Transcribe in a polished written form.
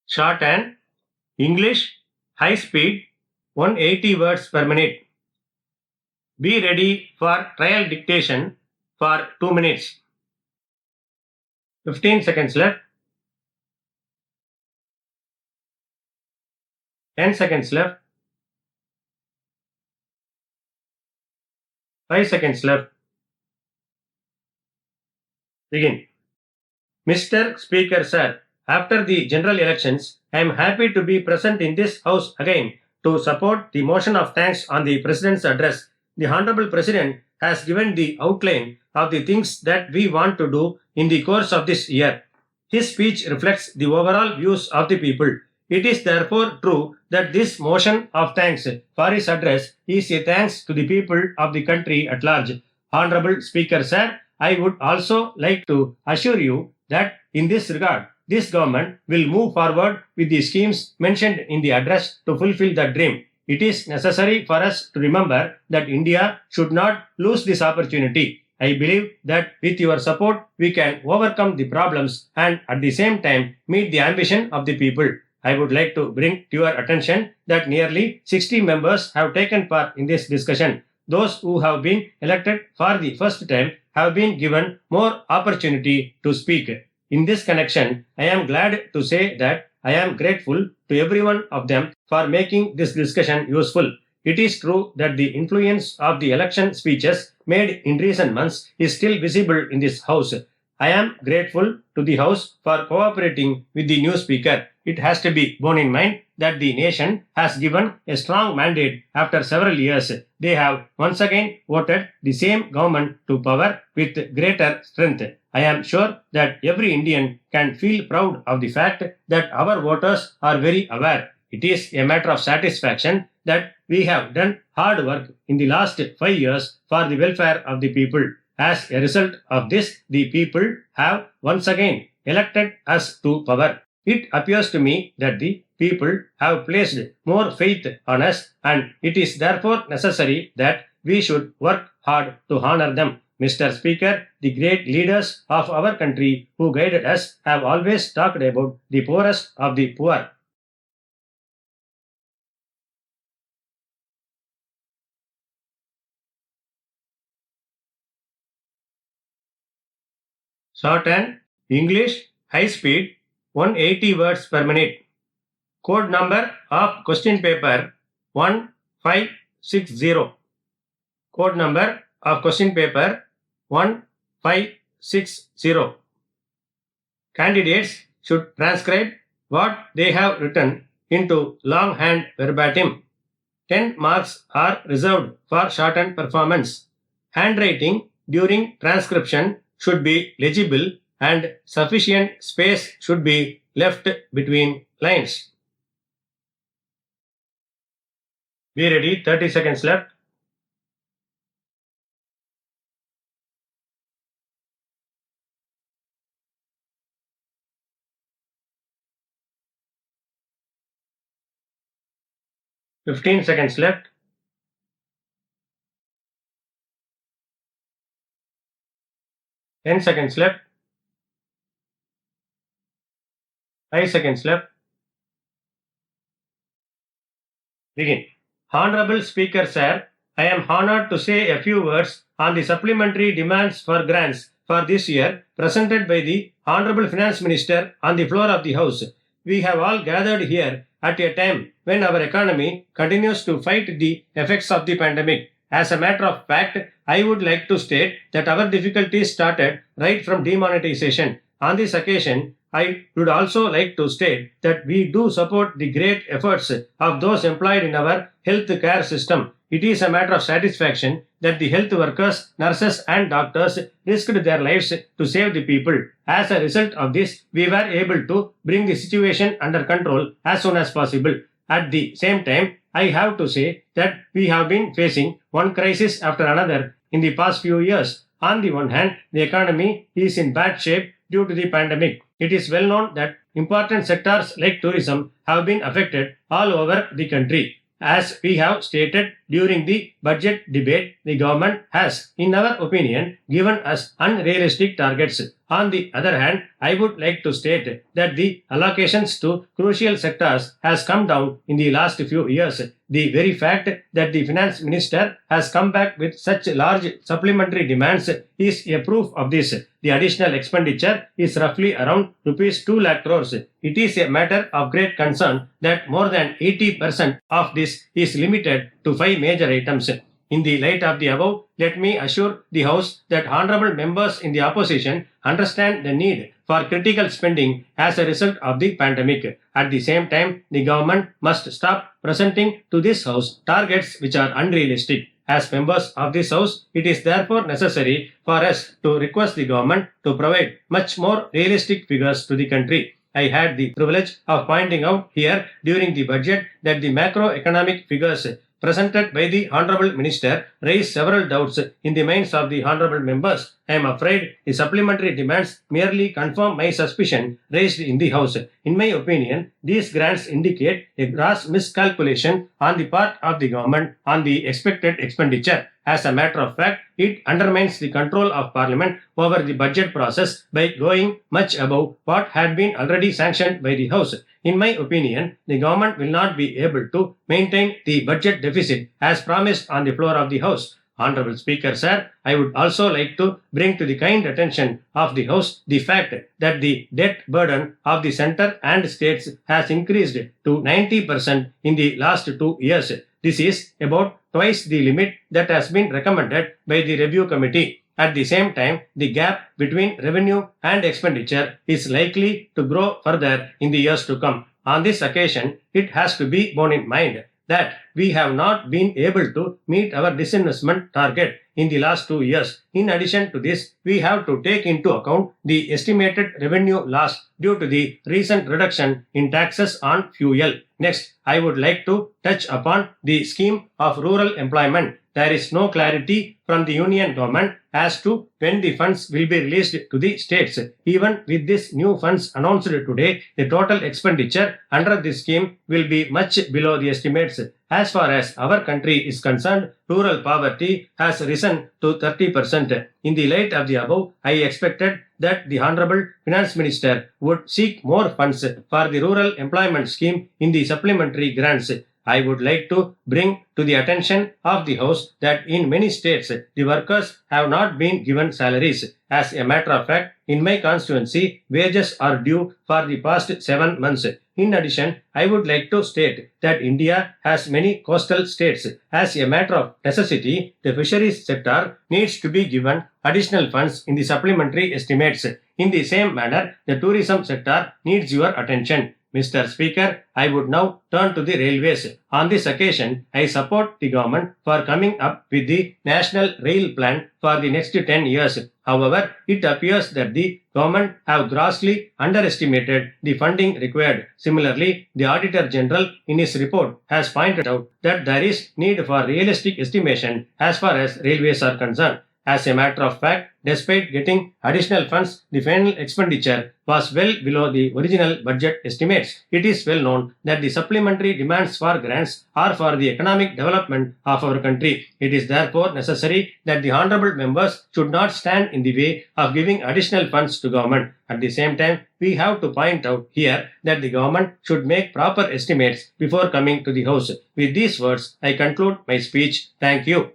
Shorthand English high speed 180 words per minute. Be ready for trial dictation for 2 minutes. 15 seconds left. 10 seconds left. 5 seconds left. Begin. Mr. Speaker, sir, after the general elections, I am happy to be present in this House again to support the motion of thanks on the President's address. The Honorable President has given the outline of the things that we want to do in the course of this year. His speech reflects the overall views of the people. It is therefore true that this motion of thanks for his address is a thanks to the people of the country at large. Honorable Speaker, sir, I would also like to assure you that in this regard, this government will move forward with the schemes mentioned in the address to fulfill that dream. It is necessary for us to remember that India should not lose this opportunity. I believe that with your support, we can overcome the problems and at the same time meet the ambition of the people. I would like to bring to your attention that nearly 60 members have taken part in this discussion. Those who have been elected for the first time have been given more opportunity to speak. In this connection, I am glad to say that I am grateful to every one of them for making this discussion useful. It is true that the influence of the election speeches made in recent months is still visible in this House. I am grateful to the House for cooperating with the new Speaker. It has to be borne in mind that the nation has given a strong mandate after several years. They have once again voted the same government to power with greater strength. I am sure that every Indian can feel proud of the fact that our voters are very aware. It is a matter of satisfaction that we have done hard work in the last 5 years for the welfare of the people. As a result of this, the people have once again elected us to power. It appears to me that the people have placed more faith on us, and it is therefore necessary that we should work hard to honor them. Mr. Speaker, the great leaders of our country who guided us have always talked about the poorest of the poor. Shorthand English high speed 180 words per minute. Code number of question paper 1560. Code number of question paper 1560. Candidates should transcribe what they have written into longhand verbatim. 10 marks are reserved for shorthand performance. Handwriting during transcription should be legible and sufficient space should be left between lines. Be ready, 30 seconds left. Fifteen seconds left. 10 seconds left. 5 seconds left. Begin. Honorable Speaker, sir, I am honored to say a few words on the supplementary demands for grants for this year presented by the Honorable Finance Minister on the floor of the House. We have all gathered here at a time when our economy continues to fight the effects of the pandemic. As a matter of fact, I would like to state that our difficulties started right from demonetization. On this occasion, I would also like to state that we do support the great efforts of those employed in our health care system. It is a matter of satisfaction that the health workers, nurses and doctors risked their lives to save the people. As a result of this, we were able to bring the situation under control as soon as possible. At the same time, I have to say that we have been facing one crisis after another in the past few years. On the one hand, the economy is in bad shape due to the pandemic. It is well known that important sectors like tourism have been affected all over the country. As we have stated during the budget debate, the government has, in our opinion, given us unrealistic targets. On the other hand, I would like to state that the allocations to crucial sectors has come down in the last few years. The very fact that the finance minister has come back with such large supplementary demands is a proof of this. The additional expenditure is roughly around rupees 2 lakh crores. It is a matter of great concern that more than 80% of this is limited to 5 major items. In the light of the above, let me assure the House that honorable members in the opposition understand the need for critical spending as a result of the pandemic. At the same time, the government must stop presenting to this House targets which are unrealistic. As members of this House, it is therefore necessary for us to request the government to provide much more realistic figures to the country. I had the privilege of pointing out here during the budget that the macroeconomic figures presented by the Honorable Minister raised several doubts in the minds of the Honorable members. I am afraid the supplementary demands merely confirm my suspicion raised in the House. In my opinion, these grants indicate a gross miscalculation on the part of the government on the expected expenditure. As a matter of fact, it undermines the control of Parliament over the budget process by going much above what had been already sanctioned by the House. In my opinion, the government will not be able to maintain the budget deficit as promised on the floor of the House. Honorable Speaker, sir, I would also like to bring to the kind attention of the House the fact that the debt burden of the centre and states has increased to 90% in the last 2 years. This is about twice the limit that has been recommended by the review committee. At the same time, the gap between revenue and expenditure is likely to grow further in the years to come. On this occasion, it has to be borne in mind that we have not been able to meet our disinvestment target in the last 2 years. In addition to this, we have to take into account the estimated revenue loss due to the recent reduction in taxes on fuel. Next, I would like to touch upon the scheme of rural employment. There is no clarity from the union government as to when the funds will be released to the states. Even with these new funds announced today, the total expenditure under this scheme will be much below the estimates. As far as our country is concerned, rural poverty has risen to 30%. In the light of the above, I expected that the Honorable Finance Minister would seek more funds for the rural employment scheme in the supplementary grants. I would like to bring to the attention of the House that in many states, the workers have not been given salaries. As a matter of fact, in my constituency, wages are due for the past 7 months. In addition, I would like to state that India has many coastal states. As a matter of necessity, the fisheries sector needs to be given additional funds in the supplementary estimates. In the same manner, the tourism sector needs your attention. Mr. Speaker, I would now turn to the railways. On this occasion, I support the government for coming up with the National Rail Plan for the next 10 years. However, it appears that the government have grossly underestimated the funding required. Similarly, the Auditor General in his report has pointed out that there is need for realistic estimation as far as railways are concerned. As a matter of fact, despite getting additional funds, the final expenditure was well below the original budget estimates. It is well known that the supplementary demands for grants are for the economic development of our country. It is therefore necessary that the honorable members should not stand in the way of giving additional funds to government. At the same time, we have to point out here that the government should make proper estimates before coming to the House. With these words, I conclude my speech. Thank you.